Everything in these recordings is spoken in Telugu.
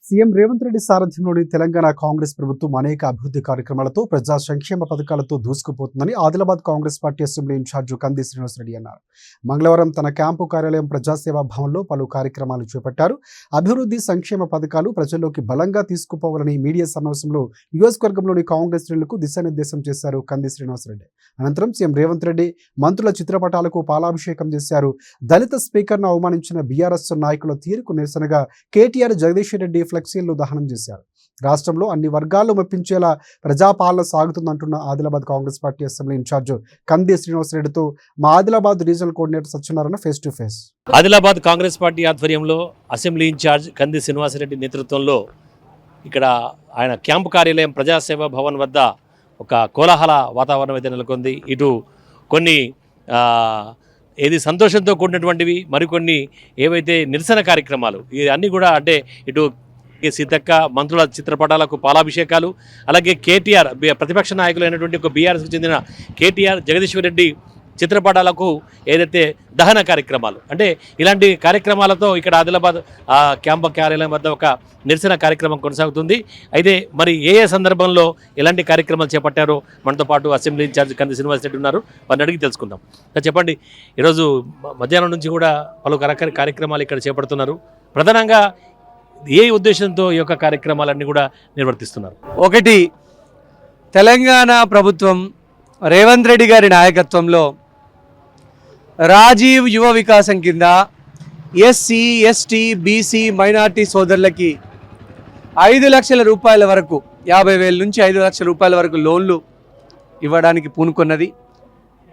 సీఎం రేవంత్ రెడ్డి సారథ్యంలోని తెలంగాణ కాంగ్రెస్ ప్రభుత్వం అనేక అభివృద్ధి కార్యక్రమాలతో ప్రజా సంక్షేమ పథకాలతో దూసుకుపోతుందని Adilabad Congress party assembly incharge Kandi Srinivasa Reddy అన్నారు. మంగళవారం తన క్యాంపు కార్యాలయం ప్రజాసేవా భవన్లో పలు కార్యక్రమాలు చేపట్టారు. అభివృద్ధి సంక్షేమ పథకాలు ప్రజల్లోకి బలంగా తీసుకుపోవాలని మీడియా సమావేశంలో నియోజకవర్గంలోని కాంగ్రెస్ శ్రేణులకు దిశానిర్దేశం చేశారు కంది శ్రీనివాసరెడ్డి. అనంతరం సీఎం రేవంత్ రెడ్డి మంత్రుల చిత్రపటాలకు పాలాభిషేకం చేశారు. దళిత స్పీకర్ను అవమానించిన బీఆర్ఎస్ నాయకుల తీరుకు నిరసనగా కేటీఆర్ జగదీష్ రెడ్డి ఫ్లెక్సీలను దహనం చేశారు. రాష్ట్రంలో అన్ని వర్గాల్లో మెప్పించేలా ప్రజాపాలన సాగుతుందంటున్న Adilabad Congress party assembly incharge Kandi శ్రీనివాసరెడ్డితో మా Adilabad regional coordinator Satyanarayana face to face. Adilabad Congress party ఆధ్వర్యంలో అసెంబ్లీ ఇన్ఛార్జ్ కంది శ్రీనివాసరెడ్డి నేతృత్వంలో ఇక్కడ ఆయన క్యాంపు కార్యాలయం ప్రజాసేవా భవన్ వద్ద ఒక కోలాహల వాతావరణం అయితే నెలకొంది. ఇటు కొన్ని ఏది సంతోషంతో కూడినటువంటివి, మరికొన్ని ఏవైతే నిరసన కార్యక్రమాలు ఇవన్నీ కూడా అంటే ఇటు సీతక్క మంత్రుల చిత్రపటాలకు పాలాభిషేకాలు, అలాగే కేటీఆర్ ప్రతిపక్ష నాయకులు అయినటువంటి ఒక బీఆర్ఎస్కి చెందిన కేటీఆర్ జగదీశ్వర్ రెడ్డి చిత్రపటాలకు ఏదైతే దహన కార్యక్రమాలు, అంటే ఇలాంటి కార్యక్రమాలతో ఇక్కడ ఆదిలాబాద్ క్యాంపు కార్యాలయం వద్ద ఒక నిరసన కార్యక్రమం కొనసాగుతుంది. అయితే మరి ఏ సందర్భంలో ఎలాంటి కార్యక్రమాలు చేపట్టారో మనతో పాటు అసెంబ్లీ ఇన్ఛార్జ్ కంది శ్రీనివాసరెడ్డి ఉన్నారు, వారిని అడిగి తెలుసుకుందాం. చెప్పండి, ఈరోజు మధ్యాహ్నం నుంచి కూడా పలు కార్యక్రమాలు ఇక్కడ చేపడుతున్నారు. ప్రధానంగా ఏ ఉద్దేశంతో ఈ యొక్క కార్యక్రమాలన్నీ కూడా నిర్వర్తిస్తున్నారు? ఒకటి, తెలంగాణ ప్రభుత్వం రేవంత్ రెడ్డి గారి నాయకత్వంలో రాజీవ్ యువ వికాసం కింద ఎస్సీ, ఎస్టీ, బీసీ, మైనార్టీ సోదరులకి 5 లక్షల రూపాయల వరకు 50,000 నుంచి 5 లక్షల రూపాయల వరకు లోన్లు ఇవ్వడానికి పూనుకున్నది.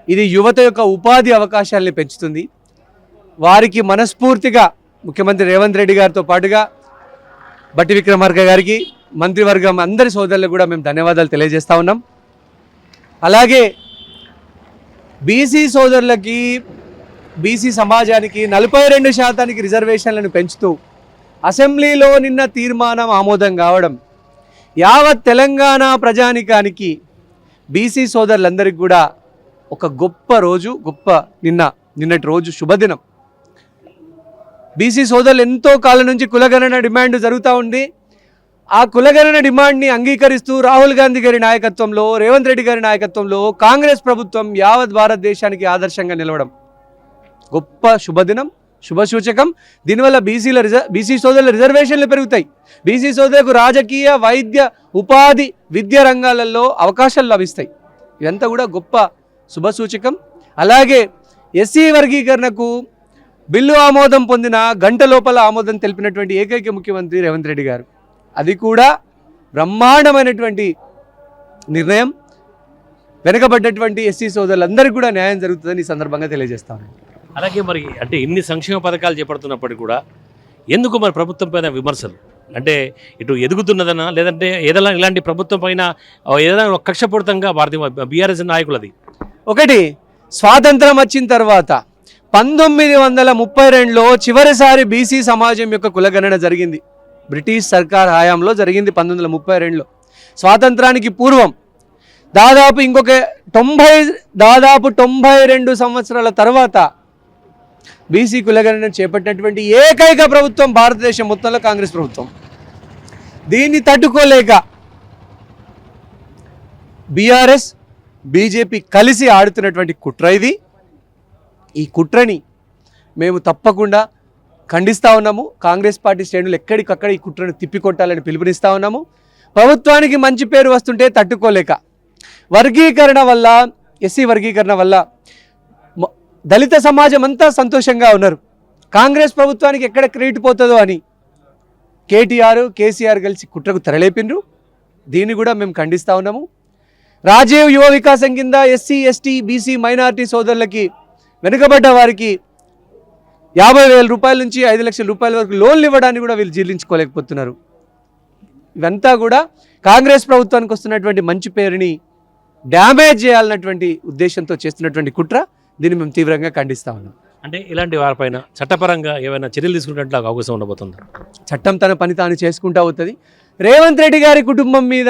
ఇది యువత యొక్క ఉపాధి అవకాశాలని పెంచుతుంది. వారికి మనస్ఫూర్తిగా ముఖ్యమంత్రి రేవంత్ రెడ్డి గారితో పాటుగా బట్టి విక్రమార్క గారికి, మంత్రివర్గం అందరి సోదరులకు కూడా మేము ధన్యవాదాలు తెలియజేస్తూ ఉన్నాం. అలాగే బీసీ సోదరులకి, బీసీ సమాజానికి 42% రిజర్వేషన్లను పెంచుతూ అసెంబ్లీలో నిన్న తీర్మానం ఆమోదం కావడం యావత్ తెలంగాణ ప్రజానికానికి, బీసీ సోదరులందరికీ కూడా ఒక గొప్ప రోజు, నిన్నటి రోజు శుభదినం. బీసీ సోదరులు ఎంతో కాలం నుంచి కులగణన డిమాండ్ జరుగుతూ ఉంది. ఆ కులగణన డిమాండ్ని అంగీకరిస్తూ రాహుల్ గాంధీ గారి నాయకత్వంలో, రేవంత్ రెడ్డి గారి నాయకత్వంలో కాంగ్రెస్ ప్రభుత్వం యావత్ భారతదేశానికి ఆదర్శంగా నిలవడం గొప్ప శుభదినం, శుభసూచకం. దీనివల్ల బీసీ సోదరుల రిజర్వేషన్లు పెరుగుతాయి. బీసీ సోదరులకు రాజకీయ, వైద్య, ఉపాధి, విద్యా రంగాలలో అవకాశాలు లభిస్తాయి. ఇదంతా కూడా గొప్ప శుభసూచకం. అలాగే ఎస్సీ వర్గీకరణకు బిల్లు ఆమోదం పొందిన గంట లోపల ఆమోదం తెలిపినటువంటి ఏకైక ముఖ్యమంత్రి రేవంత్ రెడ్డి గారు. అది కూడా బ్రహ్మాండమైనటువంటి నిర్ణయం. వెనుకబడ్డటువంటి ఎస్సీ సోదరులందరికీ కూడా న్యాయం జరుగుతుందని ఈ సందర్భంగా తెలియజేస్తాను. అలాగే మరి అంటే ఇన్ని సంక్షేమ పథకాలు చేపడుతున్నప్పటికీ కూడా ఎందుకు మరి ప్రభుత్వం పైన విమర్శలు? అంటే ఇటు ఎదుగుతున్నదనా, లేదంటే ఏదైనా ఇలాంటి ప్రభుత్వం పైన ఏదైనా కక్షపూరితంగా బీఆర్ఎస్ నాయకులది? ఒకటి, స్వాతంత్రం వచ్చిన తర్వాత 1932లో చివరిసారి బీసీ సమాజం యొక్క కులగణన జరిగింది. బ్రిటిష్ సర్కార్ హయాంలో జరిగింది 1932లో. స్వాతంత్రానికి పూర్వం దాదాపు 92 సంవత్సరాల తర్వాత బీసీ కులగణన చేపట్టినటువంటి ఏకైక ప్రభుత్వం భారతదేశం మొత్తంలో కాంగ్రెస్ ప్రభుత్వం. దీన్ని తట్టుకోలేక బీఆర్ఎస్, బీజేపీ కలిసి ఆడుతున్నటువంటి కుట్ర ఇది. ఈ కుట్రని మేము తప్పకుండా ఖండిస్తూ ఉన్నాము. కాంగ్రెస్ పార్టీ శ్రేణులు ఎక్కడికక్కడ ఈ కుట్రను తిప్పికొట్టాలని పిలుపునిస్తూ ఉన్నాము. ప్రభుత్వానికి మంచి పేరు వస్తుంటే తట్టుకోలేక, వర్గీకరణ వల్ల, ఎస్సీ వర్గీకరణ వల్ల దళిత సమాజం అంతా సంతోషంగా ఉన్నారు. కాంగ్రెస్ ప్రభుత్వానికి ఎక్కడ క్రెడిట్ పోతుందో అని కేటీఆర్, కేసీఆర్ కలిసి కుట్రకు తెరలేపిండ్రు. దీన్ని కూడా మేము ఖండిస్తూ ఉన్నాము. రాజీవ్ యువ వికాసం కింద ఎస్సీ, ఎస్టీ, బీసీ, మైనార్టీ సోదరులకి, వెనుకబడ్డ వారికి 50,000 రూపాయల నుంచి 5 లక్షల రూపాయల వరకు లోన్లు ఇవ్వడానికి కూడా వీళ్ళు జీర్ణించుకోలేకపోతున్నారు. ఇవంతా కూడా కాంగ్రెస్ ప్రభుత్వానికి వస్తున్నటువంటి మంచి పేరుని డ్యామేజ్ చేయాలన్నటువంటి ఉద్దేశంతో చేస్తున్నటువంటి కుట్ర. దీన్ని మేము తీవ్రంగా ఖండిస్తా ఉన్నాం. అంటే ఇలాంటి వారిపైన చట్టపరంగా ఏమైనా చర్యలు తీసుకున్నట్లు అవకాశం ఉండబోతుంది? చట్టం తన పని తాను చేసుకుంటూ అవుతుంది. రేవంత్ రెడ్డి గారి కుటుంబం మీద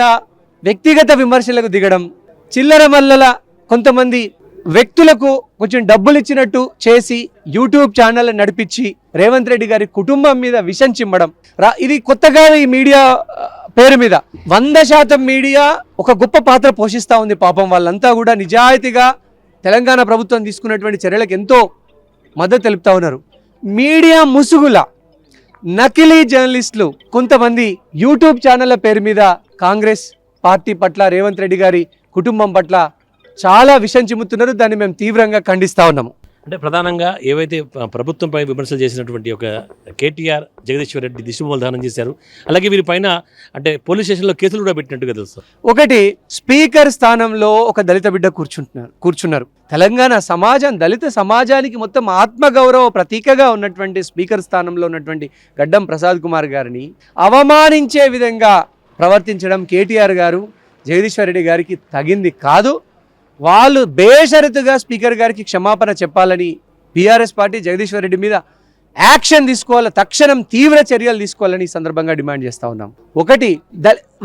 వ్యక్తిగత విమర్శలకు దిగడం, చిల్లర మల్లల కొంతమంది వ్యక్తులకు కొంచెం డబ్బులు ఇచ్చినట్టు చేసి యూట్యూబ్ ఛానల్ నడిపించి రేవంత్ రెడ్డి గారి కుటుంబం మీద విషం చిమ్మడం, ఇది కొత్తగా ఈ మీడియా పేరు మీద 100% మీడియా ఒక గొప్ప పాత్ర పోషిస్తూ ఉంది. పాపం వాళ్ళంతా కూడా నిజాయితీగా తెలంగాణ ప్రభుత్వం తీసుకున్నటువంటి చర్యలకు ఎంతో మద్దతు తెలుపుతా ఉన్నారు. మీడియా ముసుగుల నకిలీ జర్నలిస్టులు కొంతమంది యూట్యూబ్ ఛానళ్ల పేరు మీద కాంగ్రెస్ పార్టీ పట్ల, రేవంత్ రెడ్డి గారి కుటుంబం పట్ల చాలా విషం చిమ్ముతున్నారు. దాన్ని మేము తీవ్రంగా ఖండిస్తూ ఉన్నాము. అంటే ప్రధానంగా ఏవైతే ప్రభుత్వంపై విమర్శలు చేసినటువంటి ఒక కేటీఆర్, జగదీశ్వర్ రెడ్డి దిశమూలధానం చేశారు. అలాగే వీరిపైన అంటే పోలీస్ స్టేషన్లో కేసులు కూడా పెట్టినట్టుగా తెలుసు. ఒకటి, స్పీకర్ స్థానంలో ఒక దళిత బిడ్డ కూర్చున్నారు. తెలంగాణ సమాజం, దళిత సమాజానికి మొత్తం ఆత్మగౌరవ ప్రతీకగా ఉన్నటువంటి స్పీకర్ స్థానంలో ఉన్నటువంటి గడ్డం ప్రసాద్ కుమార్ గారిని అవమానించే విధంగా ప్రవర్తించడం కేటీఆర్ గారు, జగదీశ్వర్ రెడ్డి గారికి తగింది కాదు. వాళ్ళు బేషరతుగా స్పీకర్ గారికి క్షమాపణ చెప్పాలని బీఆర్ఎస్ పార్టీ జగదీశ్వర్ రెడ్డి మీద యాక్షన్ తీసుకోవాలి, తక్షణం తీవ్ర చర్యలు తీసుకోవాలని ఈ సందర్భంగా డిమాండ్ చేస్తూ ఉన్నాం. ఒకటి,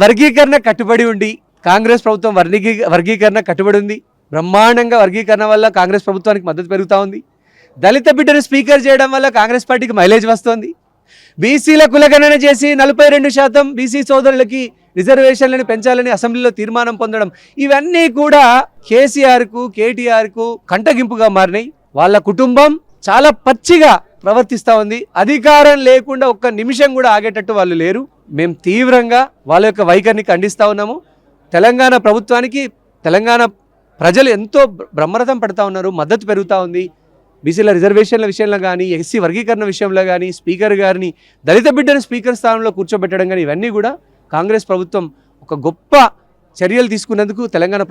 వర్గీకరణ కట్టుబడి ఉండి కాంగ్రెస్ ప్రభుత్వం వర్గీకరణ కట్టుబడి ఉంది. బ్రహ్మాండంగా వర్గీకరణ వల్ల కాంగ్రెస్ ప్రభుత్వానికి మద్దతు పెరుగుతూ ఉంది. దళిత బిడ్డను స్పీకర్ చేయడం వల్ల కాంగ్రెస్ పార్టీకి మైలేజ్ వస్తుంది. బీసీల కులగణన చేసి 42% బీసీ సోదరులకి రిజర్వేషన్లను పెంచాలని అసెంబ్లీలో తీర్మానం పొందడం, ఇవన్నీ కూడా కేసీఆర్కు, కేటీఆర్కు కంటగింపుగా మారినాయి. వాళ్ళ కుటుంబం చాలా పచ్చిగా ప్రవర్తిస్తూ ఉంది. అధికారం లేకుండా ఒక్క నిమిషం కూడా ఆగేటట్టు వాళ్ళు లేరు. మేము తీవ్రంగా వాళ్ళ యొక్క వైఖరిని ఖండిస్తూ ఉన్నాము. తెలంగాణ ప్రభుత్వానికి తెలంగాణ ప్రజలు ఎంతో బ్రహ్మరథం పడుతూ ఉన్నారు, మద్దతు పెరుగుతూ ఉంది. బీసీల రిజర్వేషన్ల విషయంలో కానీ, ఎస్సీ వర్గీకరణ విషయంలో కానీ, స్పీకర్ గారిని దళిత బిడ్డను స్పీకర్ స్థానంలో కూర్చోబెట్టడం కానీ, ఇవన్నీ కూడా కాంగ్రెస్ ప్రభుత్వం ఒక గొప్ప చర్యలు తీసుకున్నందుకు తెలంగాణ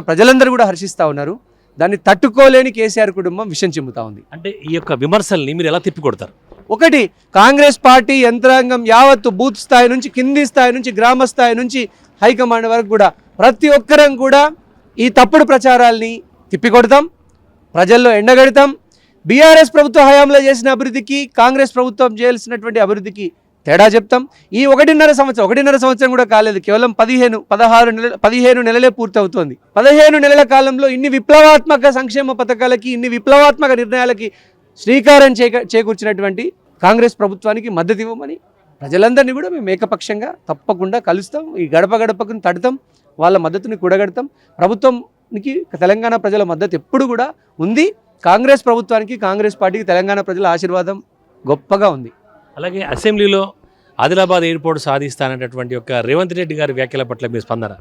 ప్రజలందరూ కూడా హర్షిస్తూ ఉన్నారు. దాన్ని తట్టుకోలేని కేసీఆర్ కుటుంబం విషం చిమ్ముతా ఉంది. అంటే ఈ యొక్క విమర్శల్ని మీరు ఎలా తిప్పికొడతారు? ఒకటి, కాంగ్రెస్ పార్టీ యంత్రాంగం యావత్తు బూత్ స్థాయి నుంచి, కింది స్థాయి నుంచి, గ్రామ స్థాయి నుంచి హైకమాండ్ వరకు కూడా ప్రతి ఒక్కరం కూడా ఈ తప్పుడు ప్రచారాల్ని తిప్పికొడతాం, ప్రజల్లో ఎండగడతాం. బీఆర్ఎస్ ప్రభుత్వ హయాంలో చేసిన అభివృద్ధికి, కాంగ్రెస్ ప్రభుత్వం చేయాల్సినటువంటి అభివృద్ధికి తేడా చెప్తాం. ఈ ఒకటిన్నర సంవత్సరం కూడా కాలేదు, కేవలం 15 నెలలే పూర్తవుతోంది. 15 నెలల కాలంలో ఇన్ని విప్లవాత్మక సంక్షేమ పథకాలకి, ఇన్ని విప్లవాత్మక నిర్ణయాలకి శ్రీకారం చేకూర్చినటువంటి కాంగ్రెస్ ప్రభుత్వానికి మద్దతు ఇవ్వమని ప్రజలందరినీ కూడా మేము ఏకపక్షంగా తప్పకుండా కలుస్తాం. ఈ గడప గడపకు తడతాం, వాళ్ళ మద్దతుని కూడగడతాం. ప్రభుత్వానికి తెలంగాణ ప్రజల మద్దతు ఎప్పుడు కూడా ఉంది. కాంగ్రెస్ ప్రభుత్వానికి, కాంగ్రెస్ పార్టీకి తెలంగాణ ప్రజల ఆశీర్వాదం గొప్పగా ఉంది. అలాగే అసెంబ్లీలో ఆదిలాబాద్ ఎయిర్పోర్ట్ సాధిస్తానటువంటి యొక్క రేవంత్ రెడ్డి గారి వ్యాఖ్యల పట్ల మీ స్పందన?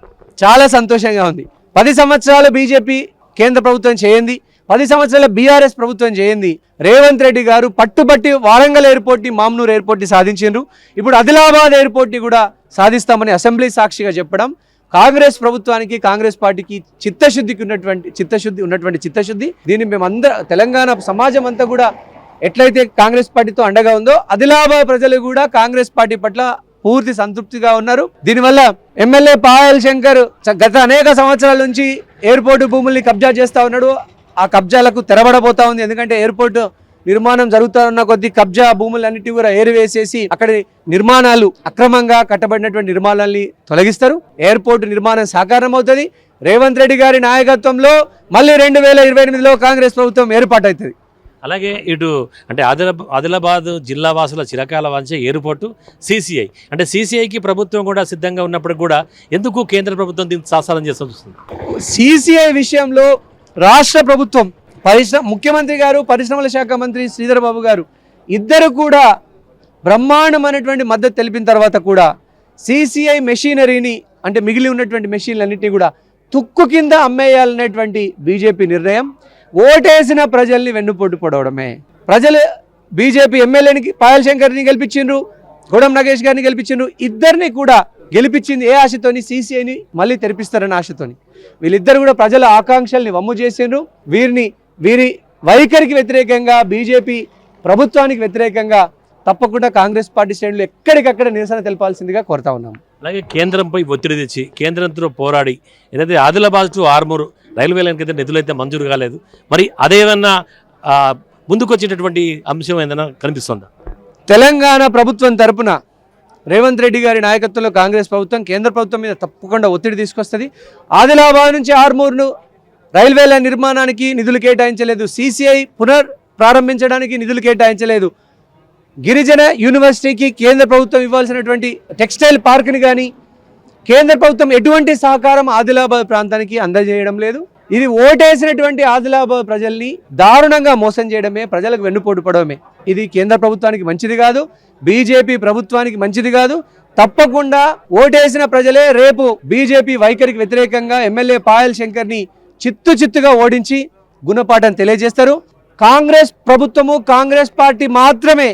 చాలా సంతోషంగా ఉంది. 10 సంవత్సరాలు బీజేపీ కేంద్ర ప్రభుత్వం చేయండి, 10 సంవత్సరాల బీఆర్ఎస్ ప్రభుత్వం చేయండి. రేవంత్ రెడ్డి గారు పట్టుబట్టి వారంగల్ ఎయిర్పోర్ట్ని, మామ్నూర్ ఎయిర్పోర్ట్ని సాధించారు. ఇప్పుడు ఆదిలాబాద్ ఎయిర్పోర్ట్ని కూడా సాధిస్తామని అసెంబ్లీ సాక్షిగా చెప్పడం కాంగ్రెస్ ప్రభుత్వానికి, కాంగ్రెస్ పార్టీకి చిత్తశుద్ధి. దీన్ని మేమందరం, తెలంగాణ సమాజం అంతా కూడా ఎట్లయితే కాంగ్రెస్ పార్టీతో అండగా ఉందో, ఆదిలాబాద్ ప్రజలు కూడా కాంగ్రెస్ పార్టీ పట్ల పూర్తి సంతృప్తిగా ఉన్నారు. దీనివల్ల ఎమ్మెల్యే పాయల్ శంకర్ గత అనేక సంవత్సరాల నుంచి ఎయిర్పోర్టు భూముల్ని కబ్జా చేస్తూ ఉన్నాడు. ఆ కబ్జాలకు తెరబడబోతా ఉంది. ఎందుకంటే ఎయిర్పోర్టు నిర్మాణం జరుగుతున్న కొద్ది కబ్జా భూములన్నిటి కూడా ఏరివేసేసి అక్కడ నిర్మాణాలు, అక్రమంగా కట్టబడినటువంటి నిర్మాణాలని తొలగిస్తారు. ఎయిర్పోర్టు నిర్మాణం సాకారం అవుతుంది. రేవంత్ రెడ్డి గారి నాయకత్వంలో మళ్ళీ 2028లో కాంగ్రెస్ ప్రభుత్వం ఏర్పాటవుతుంది. అలాగే ఇటు అంటే ఆదిలాబాద్ జిల్లా వాసుల చిరకాల వాంచే ఎయిర్పోర్టు సిసిఐ, అంటే సిసిఐకి ప్రభుత్వం కూడా సిద్ధంగా ఉన్నప్పుడు కూడా ఎందుకు కేంద్ర ప్రభుత్వం దీన్ని సాసారం చేస్తూ వస్తుంది? సిసిఐ విషయంలో రాష్ట్ర ప్రభుత్వం, ముఖ్యమంత్రి గారు, పరిశ్రమల శాఖ మంత్రి శ్రీధర్ బాబు గారు ఇద్దరు కూడా బ్రహ్మాండమైనటువంటి మద్దతు తెలిపిన తర్వాత కూడా సిసిఐ మెషినరీని, అంటే మిగిలి ఉన్నటువంటి మెషిన్లన్నింటినీ కూడా తుక్కు కింద అమ్మేయాలనేటువంటి బీజేపీ నిర్ణయం ఓటేసిన ప్రజల్ని వెన్నుపోటు పొడవడమే. ప్రజలు బీజేపీ ఎమ్మెల్యేని పాయల్ శంకర్ని గెలిపించిండ్రు, గూడెం నగేష్ గారిని గెలిపించిండ్రు. ఇద్దరిని కూడా గెలిపించింది ఏ ఆశతోని? సిసిఐని మళ్ళీ తెరిపిస్తారన్న ఆశతోని. వీళ్ళిద్దరు కూడా ప్రజల ఆకాంక్షల్ని వమ్ము చేసిండ్రు. వీరి వైఖరికి వ్యతిరేకంగా, బీజేపీ ప్రభుత్వానికి వ్యతిరేకంగా తప్పకుండా కాంగ్రెస్ పార్టీ శ్రేణులు ఎక్కడికక్కడ నిరసన తెలపాల్సిందిగా కోరుతా ఉన్నాము. అలాగే కేంద్రంపై ఒత్తిడి తెచ్చి కేంద్రంతో పోరాడి ఏదైతే ఆదిలాబాద్ టు ఆర్మూర్ రైల్వే లైన్కి అయితే నిధులు అయితే మంజూరు కాలేదు, మరి అదేమన్నా ముందుకు వచ్చేటటువంటి అంశం ఏదైనా కనిపిస్తుందా? తెలంగాణ ప్రభుత్వం తరపున రేవంత్ రెడ్డి గారి నాయకత్వంలో కాంగ్రెస్ ప్రభుత్వం కేంద్ర ప్రభుత్వం మీద తప్పకుండా ఒత్తిడి తీసుకొస్తుంది. ఆదిలాబాద్ నుంచి ఆర్మూర్ను రైల్వేల నిర్మాణానికి నిధులు కేటాయించలేదు, CCI ప్రారంభించడానికి నిధులు కేటాయించలేదు, గిరిజన యూనివర్సిటీకి కేంద్ర ప్రభుత్వం ఇవ్వాల్సినటువంటి టెక్స్టైల్ పార్క్ని కానీ కేంద్ర ప్రభుత్వం ఎటువంటి సహకారం ఆదిలాబాద్ ప్రాంతానికి అందజేయడం లేదు. ఇది ఓటేసినటువంటి ఆదిలాబాద్ ప్రజల్ని దారుణంగా మోసం చేయడమే, ప్రజలకు వెన్నుపోటు పడడమే. ఇది కేంద్ర ప్రభుత్వానికి మంచిది కాదు, బీజేపీ ప్రభుత్వానికి మంచిది కాదు. తప్పకుండా ఓటేసిన ప్రజలే రేపు బీజేపీ వైఖరికి వ్యతిరేకంగా ఎమ్మెల్యే పాయల్ శంకర్ని చిత్తుగా ఓడించి గుణపాఠం తెలియజేస్తారు. కాంగ్రెస్ ప్రభుత్వము, కాంగ్రెస్ పార్టీ మాత్రమే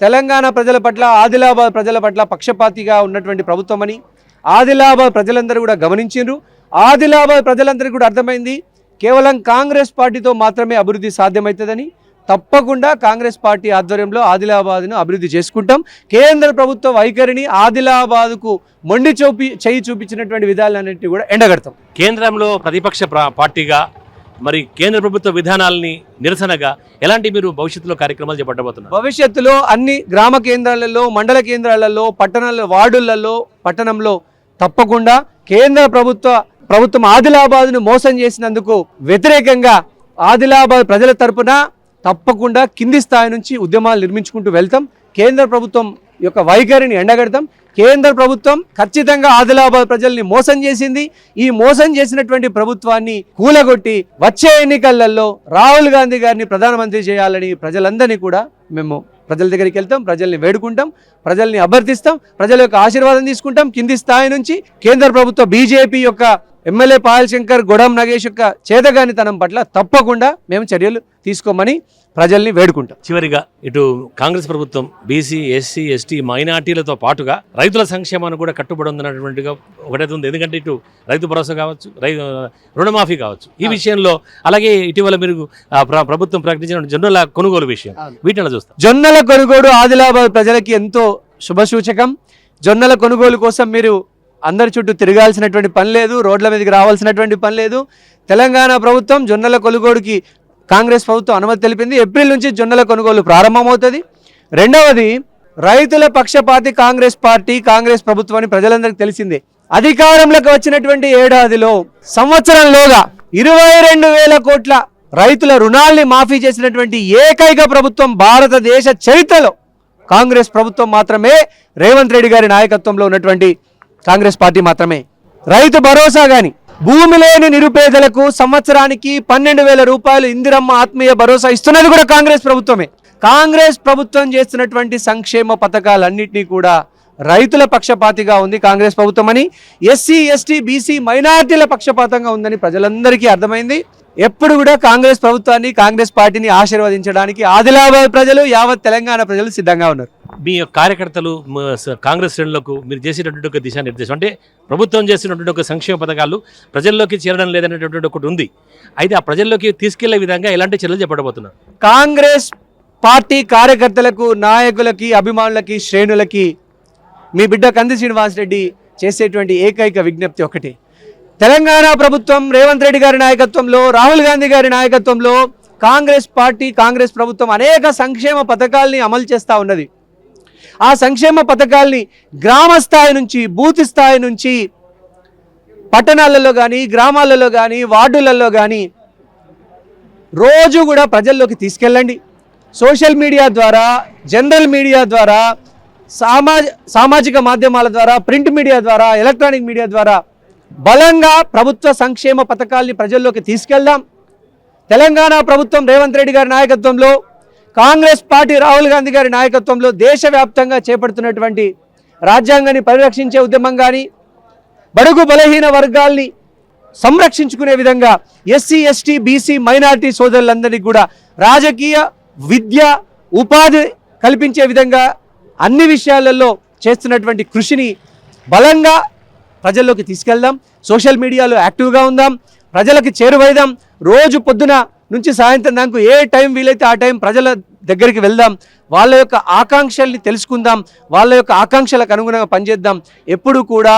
తెలంగాణ ప్రజల పట్ల, ఆదిలాబాద్ ప్రజల పట్ల పక్షపాతిగా ఉన్నటువంటి ప్రభుత్వం అని ఆదిలాబాద్ ప్రజలందరూ కూడా గమనించారు. ఆదిలాబాద్ ప్రజలందరికీ కూడా అర్థమైంది, కేవలం కాంగ్రెస్ పార్టీతో మాత్రమే అభివృద్ధి సాధ్యమవుతుందని. తప్పకుండా కాంగ్రెస్ పార్టీ ఆధ్వర్యంలో ఆదిలాబాద్ను అభివృద్ధి చేసుకుంటాం. కేంద్ర ప్రభుత్వ వైఖరిని ఆదిలాబాద్కు మొండి చేయి చూపించినటువంటి విధానాలన్నింటినీ కూడా ఎండగడతాం. కేంద్రంలో ప్రతిపక్ష పార్టీగా మరి కేంద్ర ప్రభుత్వ విధానాలని నిరసనగా ఎలాంటి మీరు భవిష్యత్తులో కార్యక్రమాలు చేపట్టబోతున్నారు? భవిష్యత్తులో అన్ని గ్రామ కేంద్రాలలో, మండల కేంద్రాలలో, పట్టణాల్లో, వార్డులలో, పట్టణంలో తప్పకుండా కేంద్ర ప్రభుత్వం ఆదిలాబాద్ను మోసం చేసినందుకు వ్యతిరేకంగా ఆదిలాబాద్ ప్రజల తరపున తప్పకుండా కింది స్థాయి నుంచి ఉద్యమాలు నిర్మించుకుంటూ వెళ్తాం. కేంద్ర ప్రభుత్వం యొక్క వైఖరిని ఎండగడతాం. కేంద్ర ప్రభుత్వం ఖచ్చితంగా ఆదిలాబాద్ ప్రజల్ని మోసం చేసింది. ఈ మోసం చేసినటువంటి ప్రభుత్వాన్ని కూలగొట్టి వచ్చే ఎన్నికలలో రాహుల్ గాంధీ గారిని ప్రధానమంత్రి చేయాలని ప్రజలందరినీ కూడా మేము ప్రజల దగ్గరికి వెళ్తాం, ప్రజల్ని వేడుకుంటాం, ప్రజల్ని అభ్యర్థిస్తాం, ప్రజల యొక్క ఆశీర్వాదం తీసుకుంటాం. కింది స్థాయి నుంచి కేంద్ర ప్రభుత్వ బీజేపీ యొక్క ఎమ్మెల్యే పాయల్ శంకర్, గొడం నగేష్ యొక్క చేతగానితనం పట్ల తప్పకుండా మేము చర్యలు తీసుకోమని ప్రజల్ని వేడుకుంటాం. చివరిగా ఇటు కాంగ్రెస్ ప్రభుత్వం బీసీ, ఎస్సీ, ఎస్టీ, మైనార్టీలతో పాటుగా రైతుల సంక్షేమాన్ని కూడా కట్టుబడి ఉందన్నటువంటిగా ఒకటైతే ఉంది. ఎందుకంటే ఇటు రైతు భరోసా కావచ్చు, రుణమాఫీ కావచ్చు, ఈ విషయంలో అలాగే ఇటీవల మీరు ప్రభుత్వం ప్రకటించిన జొన్నల కొనుగోలు విషయం, వీటిని చూస్తాం. జొన్నల కొనుగోలు ఆదిలాబాద్ ప్రజలకి ఎంతో శుభసూచకం. జొన్నల కొనుగోలు కోసం మీరు అందరి చుట్టూ తిరగాల్సినటువంటి పని లేదు, రోడ్ల మీదకి రావాల్సినటువంటి పని లేదు. తెలంగాణ ప్రభుత్వం జొన్నల కొనుగోలుకి కాంగ్రెస్ ప్రభుత్వం అనుమతి తెలిపింది. ఏప్రిల్ నుంచి జొన్నల కొనుగోలు ప్రారంభమవుతుంది. రెండవది, రైతుల పక్షపాతి కాంగ్రెస్ పార్టీ, కాంగ్రెస్ ప్రభుత్వం అని ప్రజలందరికీ తెలిసిందే. అధికారంలోకి వచ్చినటువంటి ఏడాదిలో సంవత్సరంలోగా 22,000 కోట్ల రైతుల రుణాల్ని మాఫీ చేసినటువంటి ఏకైక ప్రభుత్వం భారతదేశ చరిత్రలో కాంగ్రెస్ ప్రభుత్వం మాత్రమే. రేవంత్ రెడ్డి గారి నాయకత్వంలో ఉన్నటువంటి కాంగ్రెస్ పార్టీ మాత్రమే. రైతు భరోసా కానీ, భూమి లేని నిరుపేదలకు సంవత్సరానికి 12,000 రూపాయలు ఇందిరమ్మ ఆత్మీయ భరోసా ఇస్తున్నది కూడా కాంగ్రెస్ ప్రభుత్వమే. కాంగ్రెస్ ప్రభుత్వం చేస్తున్నటువంటి సంక్షేమ పథకాలన్నింటినీ కూడా రైతుల పక్షపాతిగా ఉంది కాంగ్రెస్ ప్రభుత్వం అని, ఎస్సీ, ఎస్టీ, బీసీ, మైనార్టీల పక్షపాతంగా ఉందని ప్రజలందరికీ అర్థమైంది. ఎప్పుడు కూడా కాంగ్రెస్ ప్రభుత్వాన్ని, కాంగ్రెస్ పార్టీని ఆశీర్వదించడానికి ఆదిలాబాద్ ప్రజలు, యావత్ తెలంగాణ ప్రజలు సిద్ధంగా ఉన్నారు. మీ కార్యకర్తలు కాంగ్రెస్ శ్రేణులకు మీరు చేసేటటువంటి ఒక దిశానిర్దేశం, అంటే ప్రభుత్వం చేసినటువంటి ఒక సంక్షేమ పథకాలు ప్రజల్లోకి చేరడం లేదనేటటువంటి ఒకటి ఉంది. అయితే ఆ ప్రజల్లోకి తీసుకెళ్లే విధంగా ఎలాంటి చర్యలు చేపట్టబోతున్నారు? కాంగ్రెస్ పార్టీ కార్యకర్తలకు, నాయకులకి, అభిమానులకి, శ్రేణులకి మీ బిడ్డ కంది శ్రీనివాసరెడ్డి చేసేటువంటి ఏకైక విజ్ఞప్తి ఒకటి. తెలంగాణ ప్రభుత్వం రేవంత్ రెడ్డి గారి నాయకత్వంలో, రాహుల్ గాంధీ గారి నాయకత్వంలో కాంగ్రెస్ పార్టీ, కాంగ్రెస్ ప్రభుత్వం అనేక సంక్షేమ పథకాల్ని అమలు చేస్తూ ఉన్నది. ఆ సంక్షేమ పథకాల్ని గ్రామ స్థాయి నుంచి, బూత్ స్థాయి నుంచి, పట్టణాలలో కానీ, గ్రామాలలో కానీ, వార్డులలో కానీ రోజు కూడా ప్రజల్లోకి తీసుకెళ్ళండి. సోషల్ మీడియా ద్వారా, జనరల్ మీడియా ద్వారా, సామాజిక మాధ్యమాల ద్వారా, ప్రింట్ మీడియా ద్వారా, ఎలక్ట్రానిక్ మీడియా ద్వారా బలంగా ప్రభుత్వ సంక్షేమ పథకాల్ని ప్రజల్లోకి తీసుకెళ్దాం. తెలంగాణ ప్రభుత్వం రేవంత్ రెడ్డి గారి నాయకత్వంలో, కాంగ్రెస్ పార్టీ రాహుల్ గాంధీ గారి నాయకత్వంలో దేశవ్యాప్తంగా చేపడుతున్నటువంటి రాజ్యాంగాన్ని పరిరక్షించే ఉద్యమం కానీ, బడుగు బలహీన వర్గాల్ని సంరక్షించుకునే విధంగా ఎస్సీ, ఎస్టీ, బీసీ, మైనారిటీ సోదరులందరికీ కూడా రాజకీయ, విద్య, ఉపాధి కల్పించే విధంగా అన్ని విషయాలలో చేస్తున్నటువంటి కృషిని బలంగా ప్రజల్లోకి తీసుకెళ్దాం. సోషల్ మీడియాలో యాక్టివ్గా ఉందాం, ప్రజలకి చేరువైదాం. రోజు పొద్దున నుంచి సాయంత్రం దాకా ఏ టైం వీలైతే ఆ టైం ప్రజల దగ్గరికి వెళ్దాం. వాళ్ళ యొక్క ఆకాంక్షల్ని తెలుసుకుందాం, వాళ్ళ యొక్క ఆకాంక్షలకు అనుగుణంగా పనిచేద్దాం. ఎప్పుడు కూడా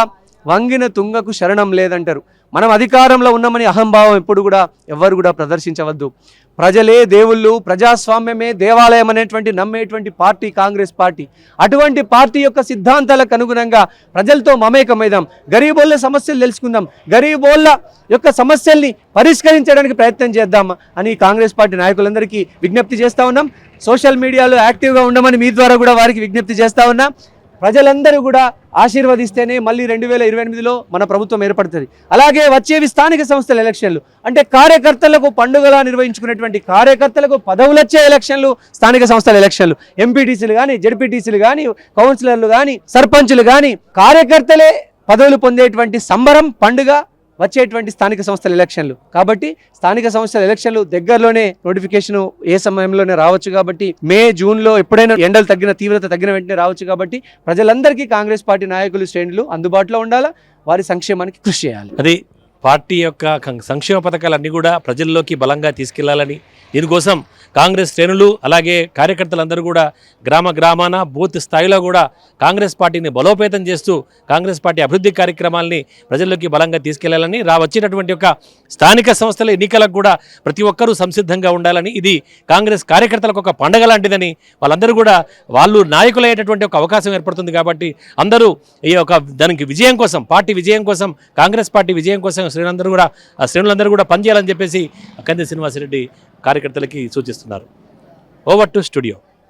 వంగిన తుంగకు శరణం లేదంటారు. మనం అధికారంలో ఉన్నామని అహంభావం ఎప్పుడు కూడా ఎవ్వరు కూడా ప్రదర్శించవద్దు. ప్రజలే దేవుళ్ళు, ప్రజాస్వామ్యమే దేవాలయం అనేటువంటి నమ్మేటువంటి పార్టీ కాంగ్రెస్ పార్టీ. అటువంటి పార్టీ యొక్క సిద్ధాంతాలకు అనుగుణంగా ప్రజలతో మమేకమైదాం, గరీబోళ్ళ సమస్యలు తెలుసుకుందాం, గరీబోళ్ళ యొక్క సమస్యల్ని పరిష్కరించడానికి ప్రయత్నం చేద్దాం అని కాంగ్రెస్ పార్టీ నాయకులందరికీ విజ్ఞప్తి చేస్తూ ఉన్నాం. సోషల్ మీడియాలో యాక్టివ్గా ఉండమని మీ ద్వారా కూడా వారికి విజ్ఞప్తి చేస్తూ ఉన్నాం. ప్రజలందరూ కూడా ఆశీర్వదిస్తేనే మళ్ళీ 2028లో మన ప్రభుత్వం ఏర్పడుతుంది. అలాగే వచ్చేవి స్థానిక సంస్థల ఎలక్షన్లు, అంటే కార్యకర్తలకు పండుగలా నిర్వహించుకునేటువంటి కార్యకర్తలకు పదవులొచ్చే ఎలక్షన్లు స్థానిక సంస్థల ఎలక్షన్లు. ఎంపీటీసీలు కానీ, జెడ్పీటీసీలు కానీ, కౌన్సిలర్లు కానీ, సర్పంచులు కానీ కార్యకర్తలే పదవులు పొందేటువంటి సంబరం పండుగ వచ్చేటువంటి స్థానిక సంస్థల ఎలక్షన్లు. కాబట్టి స్థానిక సంస్థల ఎలక్షన్లు దగ్గరలోనే నోటిఫికేషన్ ఏ సమయంలోనే రావచ్చు. కాబట్టి మే జూన్లో ఎప్పుడైనా ఎండలు తగ్గిన తీవ్రత తగ్గిన వెంటనే రావచ్చు. కాబట్టి ప్రజలందరికీ కాంగ్రెస్ పార్టీ నాయకులు శ్రేణులు అందుబాటులో ఉండాలా, వారి సంక్షేమానికి కృషి చేయాలి. అది పార్టీ యొక్క సంక్షేమ పథకాలన్నీ కూడా ప్రజల్లోకి బలంగా తీసుకెళ్లాలని, దీనికోసం కాంగ్రెస్ శ్రేణులు అలాగే కార్యకర్తలందరూ కూడా గ్రామాన బూత్ స్థాయిలో కూడా కాంగ్రెస్ పార్టీని బలోపేతం చేస్తూ కాంగ్రెస్ పార్టీ అభివృద్ధి కార్యక్రమాలని ప్రజల్లోకి బలంగా తీసుకెళ్లాలని, వచ్చేటటువంటి యొక్క స్థానిక సంస్థల ఎన్నికలకు కూడా ప్రతి ఒక్కరూ సంసిద్ధంగా ఉండాలని, ఇది కాంగ్రెస్ కార్యకర్తలకు ఒక పండగ లాంటిదని, వాళ్ళందరూ కూడా వాళ్ళు నాయకులయ్యేటటువంటి ఒక అవకాశం ఏర్పడుతుంది. కాబట్టి అందరూ ఈ యొక్క దానికి విజయం కోసం, పార్టీ విజయం కోసం, కాంగ్రెస్ పార్టీ విజయం కోసం శ్రేణులందరూ కూడా పనిచేయాలని చెప్పేసి కంది శ్రీనివాసరెడ్డి కార్యకర్తలకి సూచిస్తున్నారు. Over to studio.